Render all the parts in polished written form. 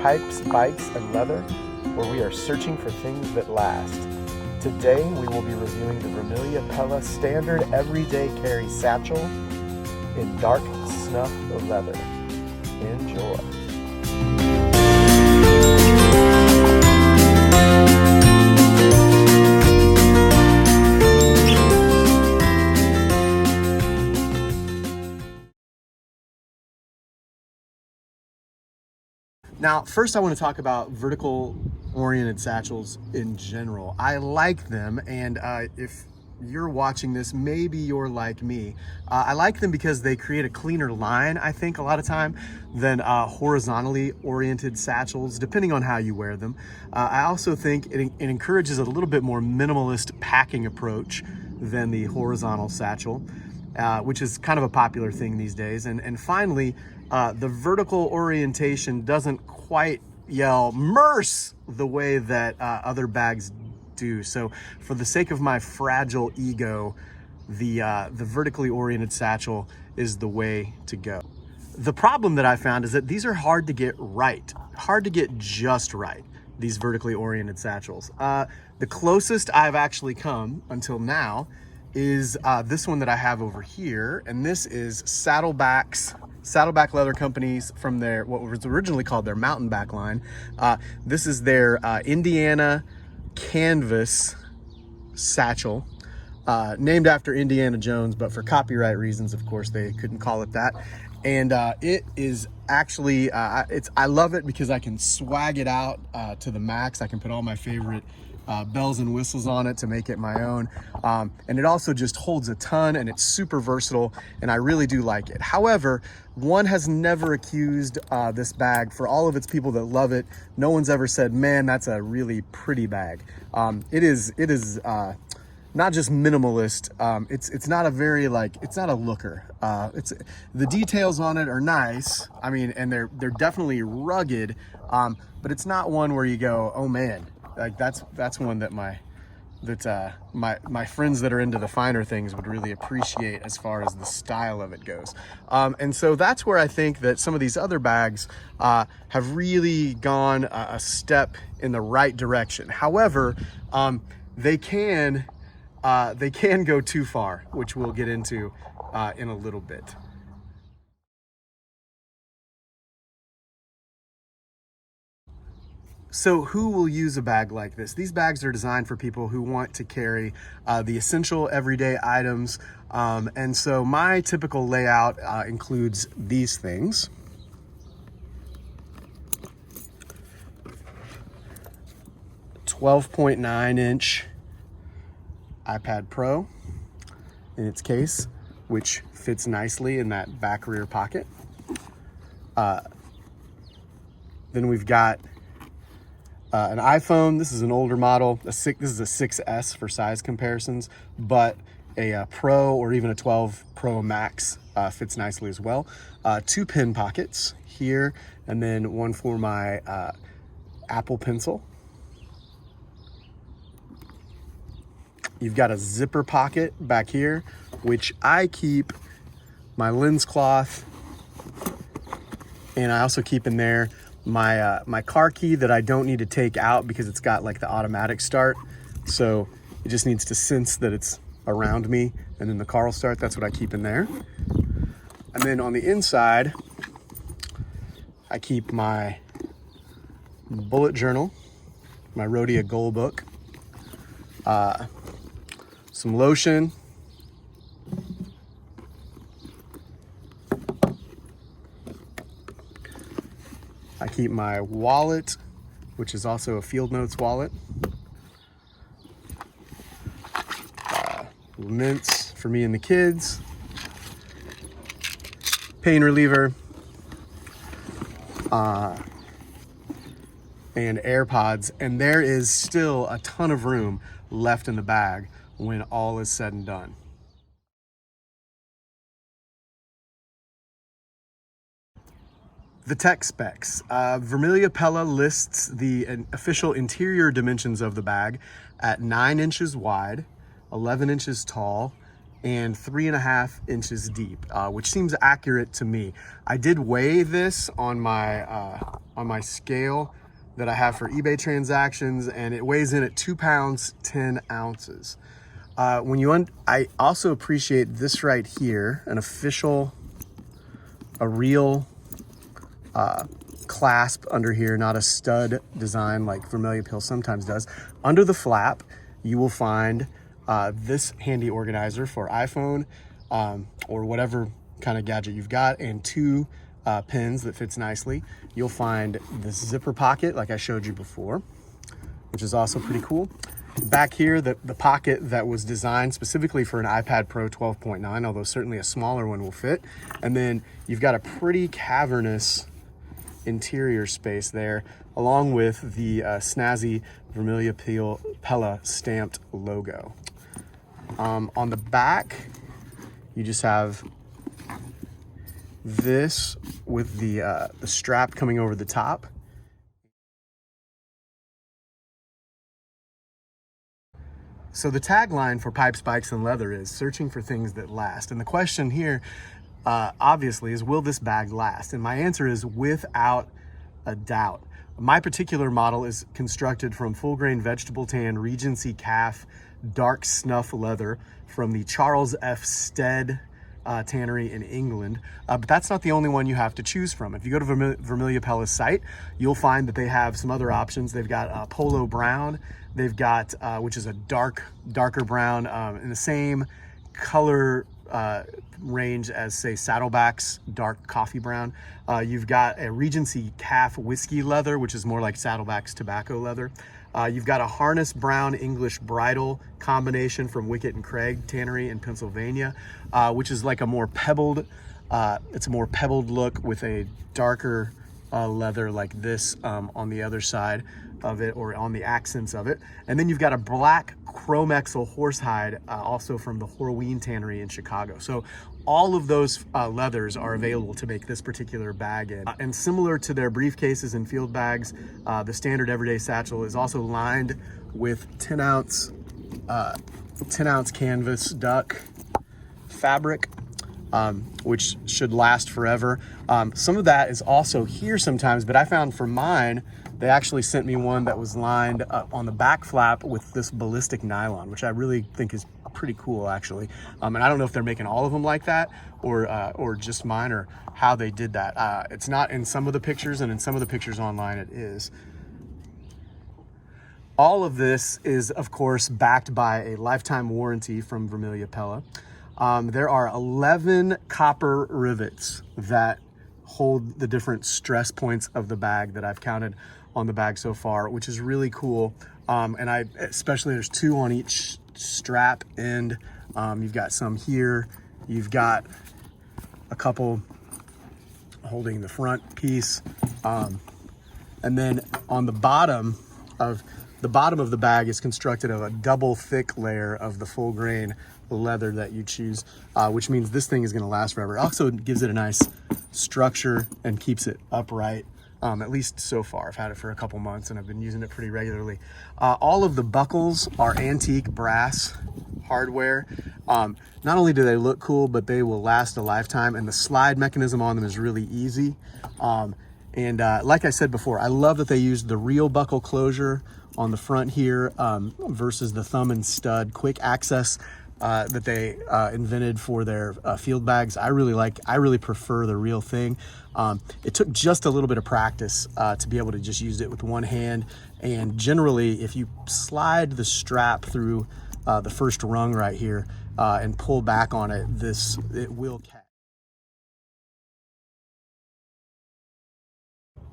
pipes, bikes, and leather, where we are searching for things that last. Today, we will be reviewing the Vermilyea Pelle standard everyday carry satchel in dark snuff leather. Enjoy. Now, first I want to talk about vertical oriented satchels in general. I like them, and if you're watching this, maybe you're like me. I like them because they create a cleaner line, I think, a lot of time than horizontally oriented satchels, depending on how you wear them. I also think it encourages a little bit more minimalist packing approach than the horizontal satchel, which is kind of a popular thing these days. And finally, the vertical orientation doesn't quite yell "merce" the way that other bags do. So for the sake of my fragile ego, the vertically oriented satchel is the way to go. The problem that I found is that these are hard to get right, hard to get just right, these vertically oriented satchels. The closest I've actually come until now is this one that I have over here, and this is Saddleback Leather Companies from their, what was originally called their mountain back line. This is their Indiana canvas satchel, named after Indiana Jones, but for copyright reasons, of course, they couldn't call it that. And it is actually, I love it because I can swag it out to the max. I can put all my favorite bells and whistles on it to make it my own. And it also just holds a ton, and it's super versatile, and I really do like it. However, one has never accused this bag, for all of its people that love it, no one's ever said, man, that's a really pretty bag. It is not just minimalist. It's not a very, it's not a looker. The details on it are nice. I mean, and they're definitely rugged, but it's not one where you go, oh man, like that's one that my friends that are into the finer things would really appreciate as far as the style of it goes. And so that's where I think that some of these other bags have really gone a step in the right direction. However, they can go too far, which we'll get into in a little bit. So who will use a bag like this? These bags are designed for people who want to carry the essential everyday items. And so my typical layout includes these things. "12.9" iPad Pro in its case, which fits nicely in that back rear pocket. Then we've got an iPhone. This is an older model. This is a 6S for size comparisons, but a Pro or even a 12 Pro Max fits nicely as well. 2 pen pockets here, and then one for my Apple Pencil. You've got a zipper pocket back here, which I keep my lens cloth, and I also keep in there my car key that I don't need to take out because it's got like the automatic start. So it just needs to sense that it's around me, and then the car will start. That's what I keep in there. And then on the inside, I keep my bullet journal, my Rhodia goal book, some lotion, I keep my wallet, which is also a Field Notes wallet, mints for me and the kids, pain reliever, and AirPods. And there is still a ton of room left in the bag when all is said and done. The tech specs. Vermilyea Pelle lists the official interior dimensions of the bag at 9 inches wide, 11 inches tall, and 3.5 inches deep, which seems accurate to me. I did weigh this on my scale that I have for eBay transactions, and it weighs in at 2 pounds, 10 ounces. I also appreciate this right here, a real clasp under here, not a stud design like Vermilyea Pelle sometimes does. Under the flap, you will find this handy organizer for iPhone or whatever kind of gadget you've got, and 2 pins that fits nicely. You'll find this zipper pocket like I showed you before, which is also pretty cool. Back here, the pocket that was designed specifically for an iPad Pro 12.9, although certainly a smaller one will fit. And then you've got a pretty cavernous interior space there, along with the snazzy Vermilyea Pelle stamped logo. On the back, you just have this with the strap coming over the top. So the tagline for Pipes, Bikes, and Leather is searching for things that last. And the question here, obviously, is will this bag last? And my answer is without a doubt. My particular model is constructed from full grain vegetable tan Regency calf dark snuff leather from the Charles F. Stead tannery in England. But that's not the only one you have to choose from. If you go to Vermilyea Pelle's site, you'll find that they have some other options. They've got polo brown. They've got, which is a darker brown in the same color range as, say, Saddleback's dark coffee brown. You've got a Regency calf whiskey leather, which is more like Saddleback's tobacco leather. You've got a harness brown English bridle combination from Wickett and Craig Tannery in Pennsylvania, which is like a more pebbled, it's a more pebbled look with a darker leather like this on the other side of it, or on the accents of it. And then you've got a black chromexel horsehide, also from the Horween Tannery in Chicago. So all of those leathers are available to make this particular bag in. And similar to their briefcases and field bags, the standard everyday satchel is also lined with 10 ounce canvas duck fabric, which should last forever. Some of that is also here sometimes, but I found for mine, they actually sent me one that was lined on the back flap with this ballistic nylon, which I really think is pretty cool, actually. And I don't know if they're making all of them like that, or just mine, or how they did that. It's not in some of the pictures, and in some of the pictures online it is. All of this is, of course, backed by a lifetime warranty from Vermilyea Pelle. There are 11 copper rivets that hold the different stress points of the bag that I've counted on the bag so far, which is really cool. And especially there's 2 on each strap end. You've got some here. You've got a couple holding the front piece. And then on the bottom of the bag is constructed of a double thick layer of the full grain leather that you choose, which means this thing is going to last forever. It also gives it a nice structure and keeps it upright, at least so far. I've had it for a couple months and I've been using it pretty regularly. All of the buckles are antique brass hardware. Not only do they look cool, but they will last a lifetime, and the slide mechanism on them is really easy. And like I said before, I love that they used the real buckle closure on the front here versus the thumb and stud quick access that they invented for their field bags. I really prefer the real thing. It took just a little bit of practice to be able to just use it with one hand. And generally, if you slide the strap through the first rung right here and pull back on it, it will catch.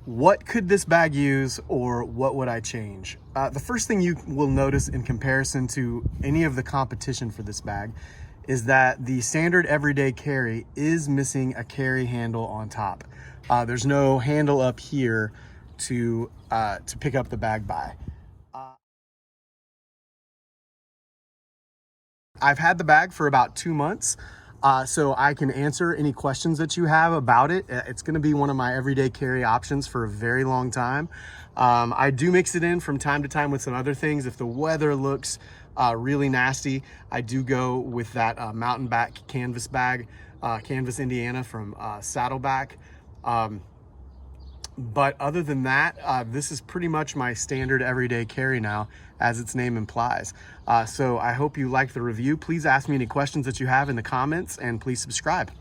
What could this bag use, or what would I change? The first thing you will notice in comparison to any of the competition for this bag is that the standard everyday carry is missing a carry handle on top. There's no handle up here to pick up the bag by. I've had the bag for about 2 months. So I can answer any questions that you have about it. It's going to be one of my everyday carry options for a very long time. I do mix it in from time to time with some other things. If the weather looks really nasty, I do go with that mountain back canvas bag, Canvas Indiana from Saddleback. But other than that, this is pretty much my standard everyday carry now, as its name implies. So I hope you liked the review. Please ask me any questions that you have in the comments, and please subscribe.